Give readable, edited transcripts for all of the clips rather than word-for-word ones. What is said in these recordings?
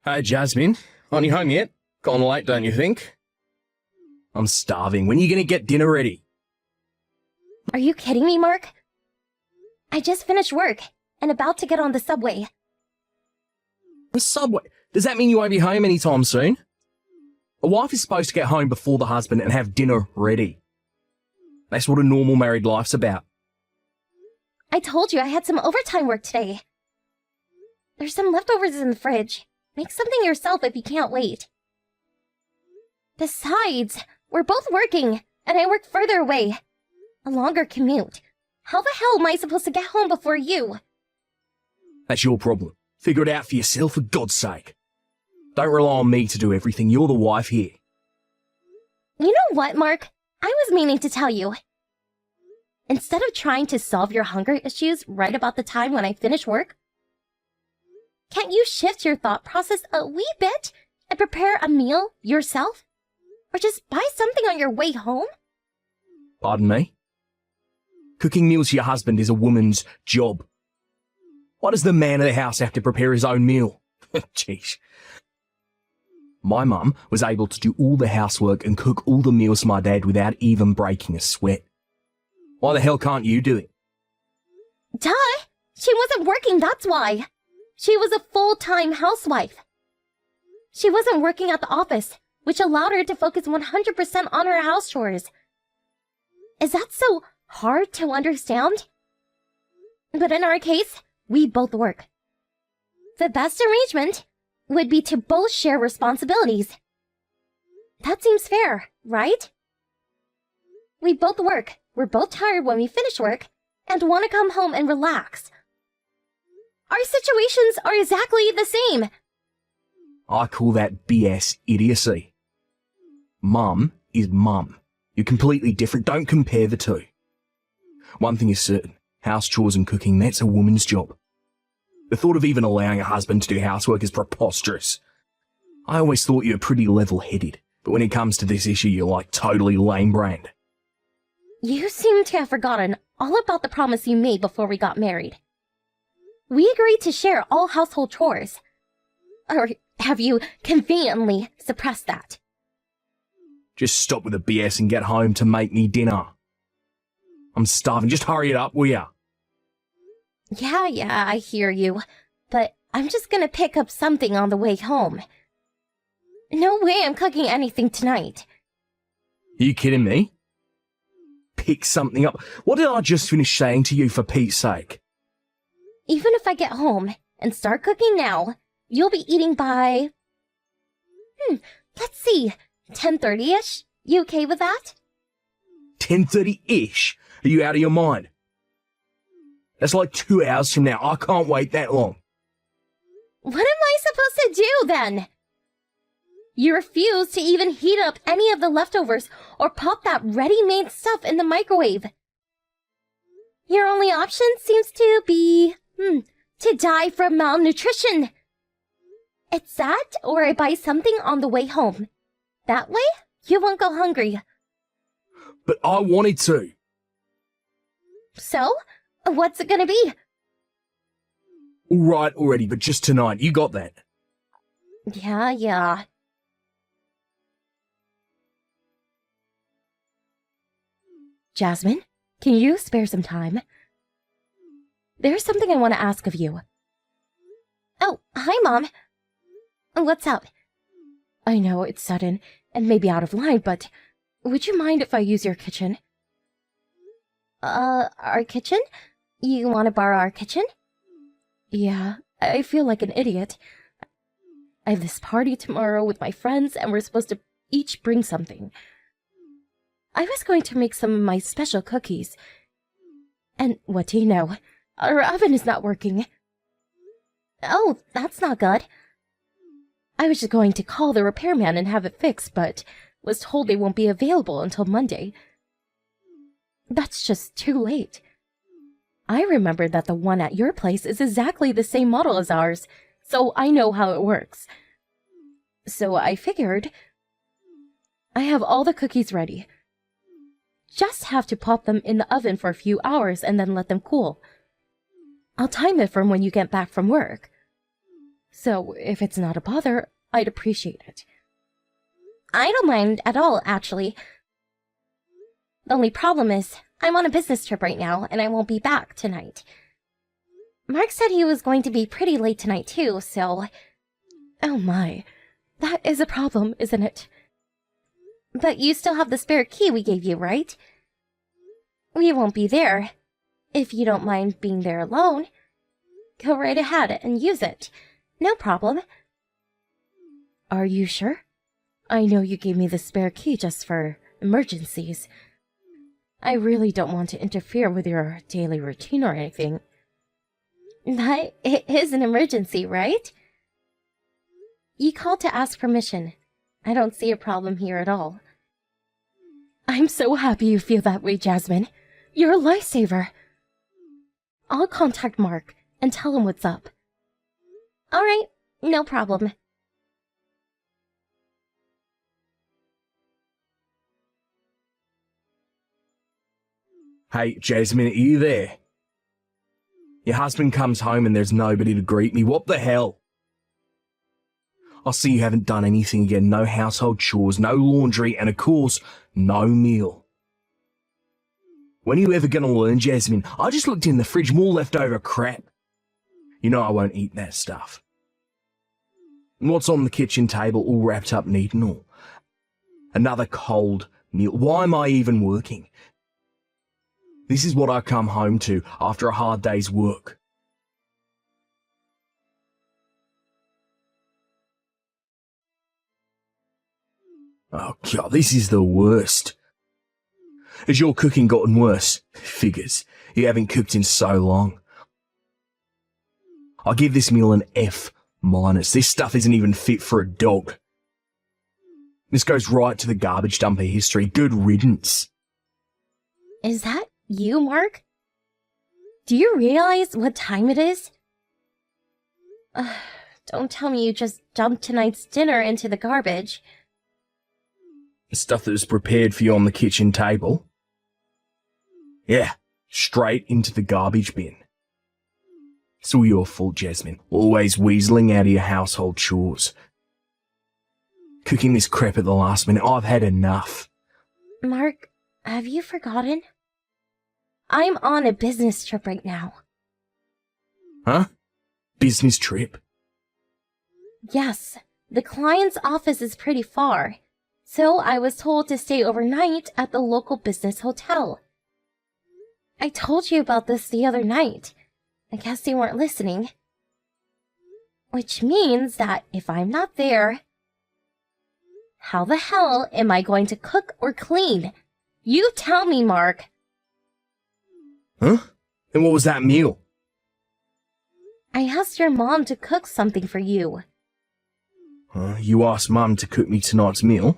Hey, Jasmine. Aren't you home yet? Gone late, don't you think? I'm starving. When are you going to get dinner ready? Are you kidding me, Mark? I just finished work and about to get on the subway. The subway? Does that mean you won't be home anytime soon? A wife is supposed to get home before the husband and have dinner ready. That's what a normal married life's about. I told you I had some overtime work today. There's some leftovers in the fridge. Make something yourself if you can't wait. Besides, we're both working, and I work further away. A longer commute. How the hell am I supposed to get home before you? That's your problem. Figure it out for yourself, for God's sake. Don't rely on me to do everything. You're the wife here. You know what, Mark? I was meaning to tell you. Instead of trying to solve your hunger issues right about the time when I finish work, can't you shift your thought process a wee bit and prepare a meal yourself? Or just buy something on your way home? Pardon me? Cooking meals for your husband is a woman's job. Why does the man of the house have to prepare his own meal? Jeez. My mum was able to do all the housework and cook all the meals for my dad without even breaking a sweat. Why the hell can't you do it? Duh! She wasn't working, that's why. She was a full-time housewife. She wasn't working at the office, which allowed her to focus 100% on her house chores. Is that so hard to understand? But in our case, we both work. The best arrangement would be to both share responsibilities. That seems fair, right? We both work, we're both tired when we finish work, and want to come home and relax. Our situations are exactly the same. I call that BS idiocy. Mum is mum. You're completely different. Don't compare the two. One thing is certain. House chores and cooking, that's a woman's job. The thought of even allowing a husband to do housework is preposterous. I always thought you were pretty level-headed, but when it comes to this issue, you're like totally lame-brained. You seem to have forgotten all about the promise you made before we got married. We agreed to share all household chores. Or have you conveniently suppressed that? Just stop with the BS and get home to make me dinner. I'm starving. Just hurry it up, will ya? Yeah, I hear you. But I'm just gonna pick up something on the way home. No way I'm cooking anything tonight. Are you kidding me? Pick something up? What did I just finish saying to you, for Pete's sake? Even if I get home and start cooking now, you'll be eating by... let's see, 10:30-ish? You okay with that? 10:30-ish? Are you out of your mind? That's like 2 hours from now. I can't wait that long. What am I supposed to do, then? You refuse to even heat up any of the leftovers or pop that ready-made stuff in the microwave. Your only option seems to be, to die from malnutrition. It's that, or I buy something on the way home. That way, you won't go hungry. But I wanted to. So, what's it gonna be? All right already, but just tonight. You got that? Yeah. Jasmine, can you spare some time? There's something I want to ask of you. Oh, hi, Mom. What's up? I know it's sudden and maybe out of line, but would you mind if I use your kitchen? Our kitchen? You want to borrow our kitchen? Yeah, I feel like an idiot. I have this party tomorrow with my friends, and we're supposed to each bring something. I was going to make some of my special cookies. And what do you know? Our oven is not working. Oh, that's not good. I was just going to call the repairman and have it fixed, but was told they won't be available until Monday. That's just too late. I remembered that the one at your place is exactly the same model as ours, so I know how it works. So I figured I have all the cookies ready. Just have to pop them in the oven for a few hours and then let them cool. I'll time it from when you get back from work. So if it's not a bother, I'd appreciate it. I don't mind at all, actually. The only problem is, I'm on a business trip right now, and I won't be back tonight. Mark said he was going to be pretty late tonight too, so... Oh my, that is a problem, isn't it? But you still have the spare key we gave you, right? We won't be there. If you don't mind being there alone, go right ahead and use it. No problem. Are you sure? I know you gave me the spare key just for emergencies. I really don't want to interfere with your daily routine or anything. That is an emergency, right? You called to ask permission. I don't see a problem here at all. I'm so happy you feel that way, Jasmine. You're a lifesaver. I'll contact Mark and tell him what's up. Alright, no problem. Hey, Jasmine, are you there? Your husband comes home and there's nobody to greet me. What the hell? I see you haven't done anything again. No household chores, no laundry, and of course, no meal. When are you ever going to learn, Jasmine? I just looked in the fridge, more leftover crap. You know I won't eat that stuff. And what's on the kitchen table, all wrapped up neat and all? Another cold meal. Why am I even working? This is what I come home to after a hard day's work. Oh God, this is the worst. Has your cooking gotten worse? Figures. You haven't cooked in so long. I give this meal an F-. This stuff isn't even fit for a dog. This goes right to the garbage dumper history. Good riddance. Is that you, Mark? Do you realize what time it is? Don't tell me you just dumped tonight's dinner into the garbage. The stuff that was prepared for you on the kitchen table? Yeah, straight into the garbage bin. It's all your fault, Jasmine. Always weaseling out of your household chores. Cooking this crap at the last minute. I've had enough. Mark, have you forgotten? I'm on a business trip right now. Huh? Business trip? Yes, the client's office is pretty far, so I was told to stay overnight at the local business hotel. I told you about this the other night. I guess you weren't listening. Which means that if I'm not there, how the hell am I going to cook or clean? You tell me, Mark. Huh? And what was that meal? I asked your mom to cook something for you. You asked Mum to cook me tonight's meal?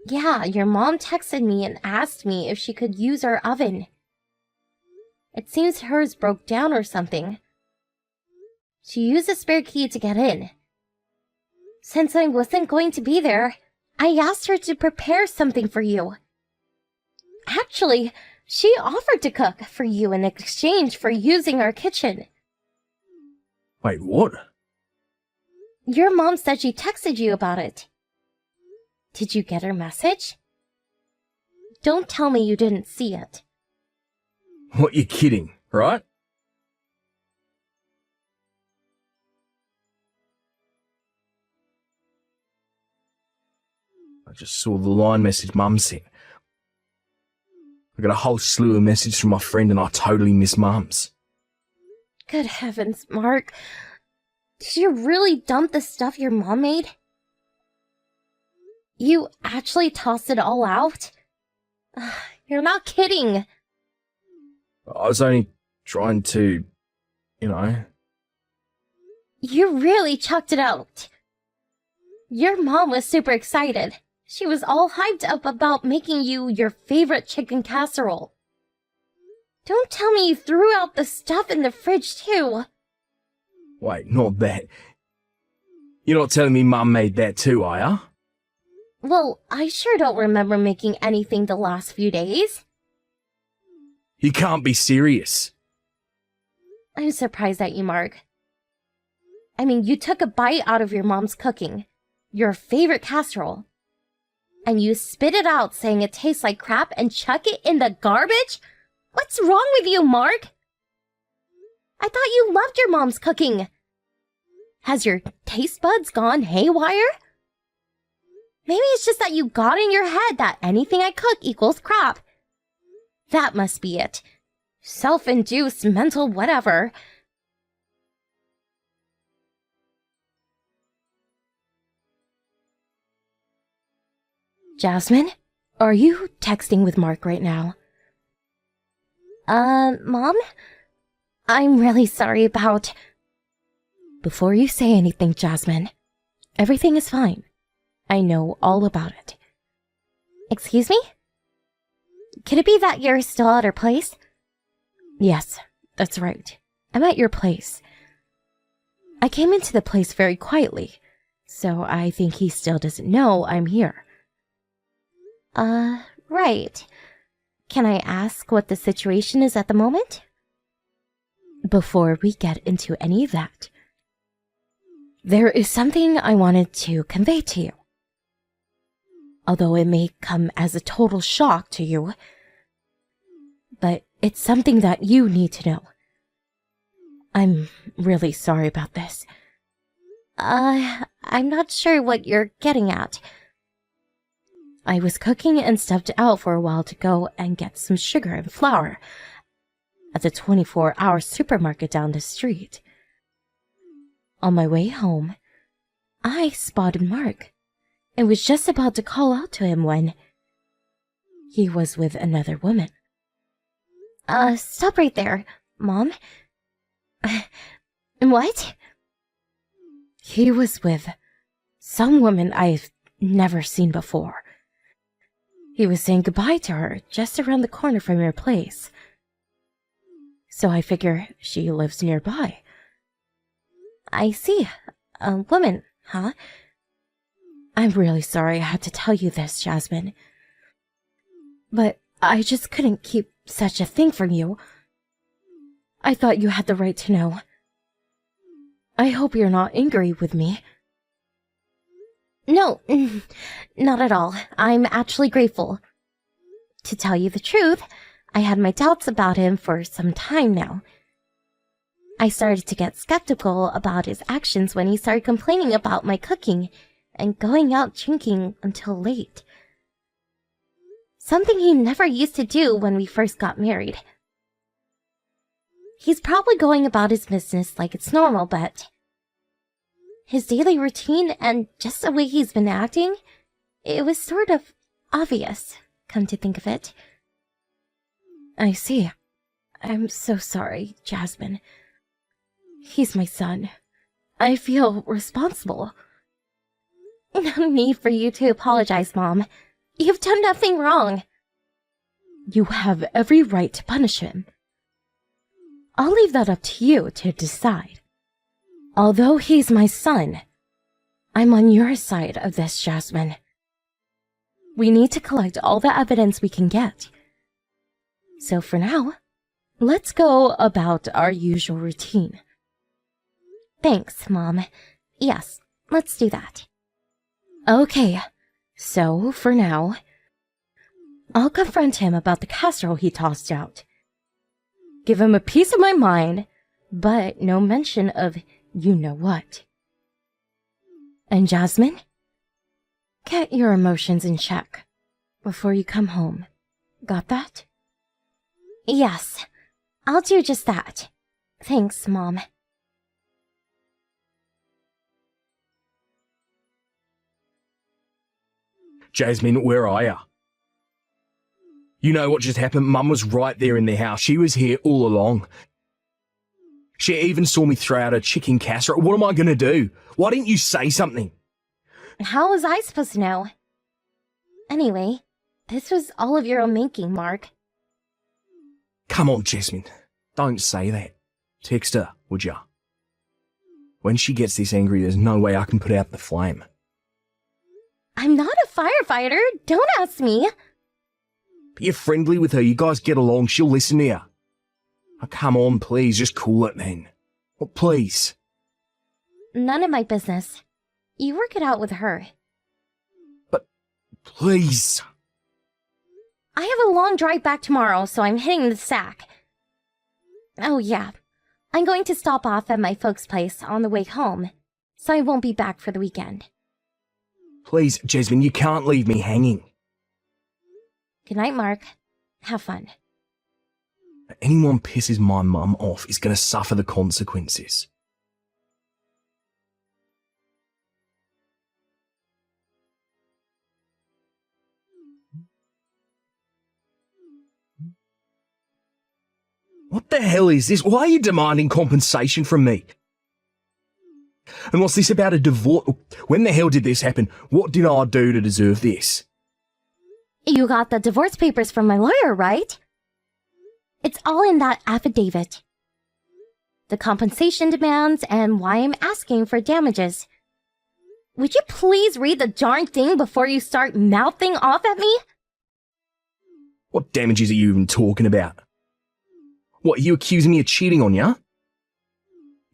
Yeah, your mom texted me and asked me if she could use our oven. It seems hers broke down or something. She used a spare key to get in. Since I wasn't going to be there, I asked her to prepare something for you. Actually, she offered to cook for you in exchange for using our kitchen. Wait, what? Your mom said she texted you about it. Did you get her message? Don't tell me you didn't see it. What, you kidding, right? I just saw the line message Mum sent. I got a whole slew of messages from my friend and I totally miss Mum's. Good heavens, Mark. Did you really dump the stuff your mom made? You actually tossed it all out? You're not kidding. I was only trying to, you know. You really chucked it out. Your mom was super excited. She was all hyped up about making you your favorite chicken casserole. Don't tell me you threw out the stuff in the fridge too. Wait, not that. You're not telling me Mum made that too, are ya? Well, I sure don't remember making anything the last few days. You can't be serious. I'm surprised at you, Mark. I mean, you took a bite out of your mom's cooking, your favorite casserole, and you spit it out saying it tastes like crap and chuck it in the garbage? What's wrong with you, Mark? I thought you loved your mom's cooking. Has your taste buds gone haywire? Maybe it's just that you got in your head that anything I cook equals crap. That must be it. Self-induced mental whatever. Jasmine, are you texting with Mark right now? Mom? I'm really sorry about... Before you say anything, Jasmine, everything is fine. I know all about it. Excuse me? Could it be that you're still at her place? Yes, that's right. I'm at your place. I came into the place very quietly, so I think he still doesn't know I'm here. Right. Can I ask what the situation is at the moment? Before we get into any of that, there is something I wanted to convey to you. Although it may come as a total shock to you, but it's something that you need to know. I'm really sorry about this. I'm not sure what you're getting at. I was cooking and stepped out for a while to go and get some sugar and flour at the 24-hour supermarket down the street. On my way home, I spotted Mark and was just about to call out to him when he was with another woman. Stop right there, Mom. What? He was with some woman I've never seen before. He was saying goodbye to her just around the corner from your place. So I figure she lives nearby. I see. A woman, huh? I'm really sorry I had to tell you this, Jasmine. But I just couldn't keep such a thing from you. I thought you had the right to know. I hope you're not angry with me. No, not at all. I'm actually grateful. To tell you the truth, I had my doubts about him for some time now. I started to get skeptical about his actions when he started complaining about my cooking and going out drinking until late. Something he never used to do when we first got married. He's probably going about his business like it's normal, but his daily routine and just the way he's been acting, it was sort of obvious, come to think of it. I see. I'm so sorry, Jasmine. He's my son. I feel responsible. No need for you to apologize, Mom. You've done nothing wrong. You have every right to punish him. I'll leave that up to you to decide. Although he's my son, I'm on your side of this, Jasmine. We need to collect all the evidence we can get. So for now, let's go about our usual routine. Thanks, Mom. Yes, let's do that. Okay, so for now, I'll confront him about the casserole he tossed out. Give him a piece of my mind, but no mention of you-know-what. And Jasmine, get your emotions in check before you come home. Got that? Yes, I'll do just that. Thanks, Mom. Jasmine, where are ya? You know what just happened? Mum was right there in the house. She was here all along. She even saw me throw out a chicken casserole. What am I going to do? Why didn't you say something? How was I supposed to know? Anyway, this was all of your own making, Mark. Come on, Jasmine. Don't say that. Text her, would ya? When she gets this angry, there's no way I can put out the flame. I'm not a firefighter. Don't ask me. But you're friendly with her. You guys get along. She'll listen to you. Oh, come on, please. Just cool it then. Well, please. None of my business. You work it out with her. Please. I have a long drive back tomorrow, so I'm hitting the sack. Oh yeah, I'm going to stop off at my folks' place on the way home, so I won't be back for the weekend. Please, Jasmine, you can't leave me hanging. Good night, Mark. Have fun. Anyone pisses my mum off is going to suffer the consequences. What the hell is this? Why are you demanding compensation from me? And what's this about a divorce? When the hell did this happen? What did I do to deserve this? You got the divorce papers from my lawyer, right? It's all in that affidavit. The compensation demands and why I'm asking for damages. Would you please read the darn thing before you start mouthing off at me? What damages are you even talking about? What, are you accusing me of cheating on you?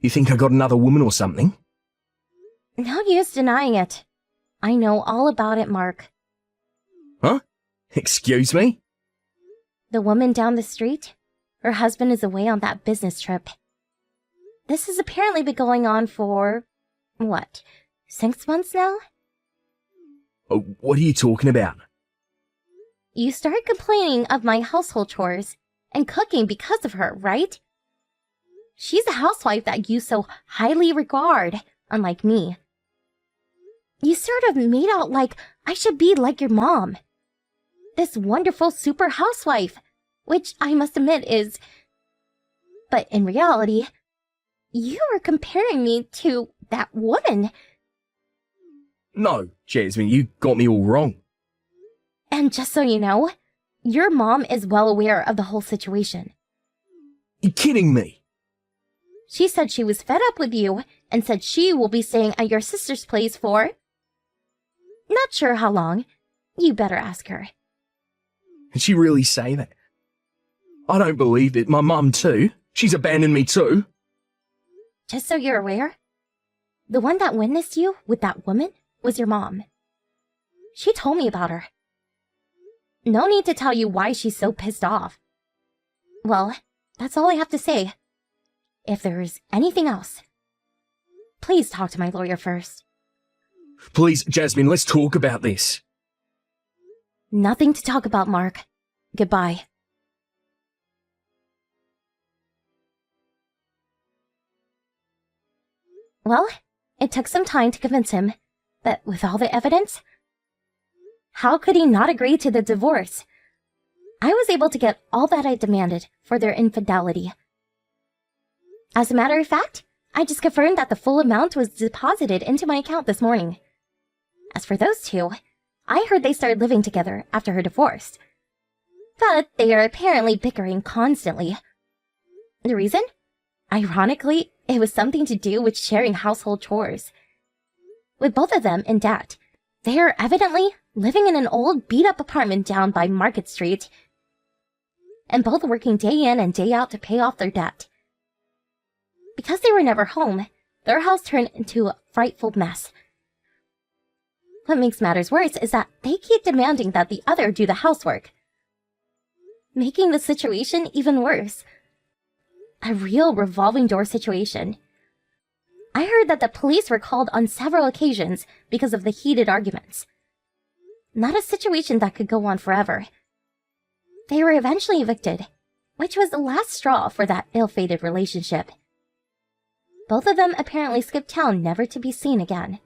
You think I got another woman or something? No use denying it. I know all about it, Mark. Huh? Excuse me? The woman down the street? Her husband is away on that business trip. This has apparently been going on for, 6 months now? Oh, what are you talking about? You started complaining of my household chores and cooking because of her, right? She's a housewife that you so highly regard, unlike me. You sort of made out like I should be like your mom. This wonderful super housewife, which I must admit is... But in reality, you were comparing me to that woman. No, Jasmine, you got me all wrong. And just so you know, your mom is well aware of the whole situation. You're kidding me? She said she was fed up with you and said she will be staying at your sister's place for... Not sure how long. You better ask her. Did she really say that? I don't believe it. My mum too. She's abandoned me too. Just so you're aware, the one that witnessed you with that woman was your mom. She told me about her. No need to tell you why she's so pissed off. Well, that's all I have to say. If there's anything else, please talk to my lawyer first. Please, Jasmine, let's talk about this. Nothing to talk about, Mark. Goodbye. Well, it took some time to convince him, but with all the evidence, how could he not agree to the divorce? I was able to get all that I demanded for their infidelity. As a matter of fact, I just confirmed that the full amount was deposited into my account this morning. As for those two, I heard they started living together after her divorce. But they are apparently bickering constantly. The reason? Ironically, it was something to do with sharing household chores. With both of them in debt, they are evidently living in an old beat-up apartment down by Market Street, and both working day in and day out to pay off their debt. Because they were never home, their house turned into a frightful mess. What makes matters worse is that they keep demanding that the other do the housework, making the situation even worse. A real revolving door situation. I heard that the police were called on several occasions because of the heated arguments. Not a situation that could go on forever. They were eventually evicted, which was the last straw for that ill-fated relationship. Both of them apparently skipped town never to be seen again.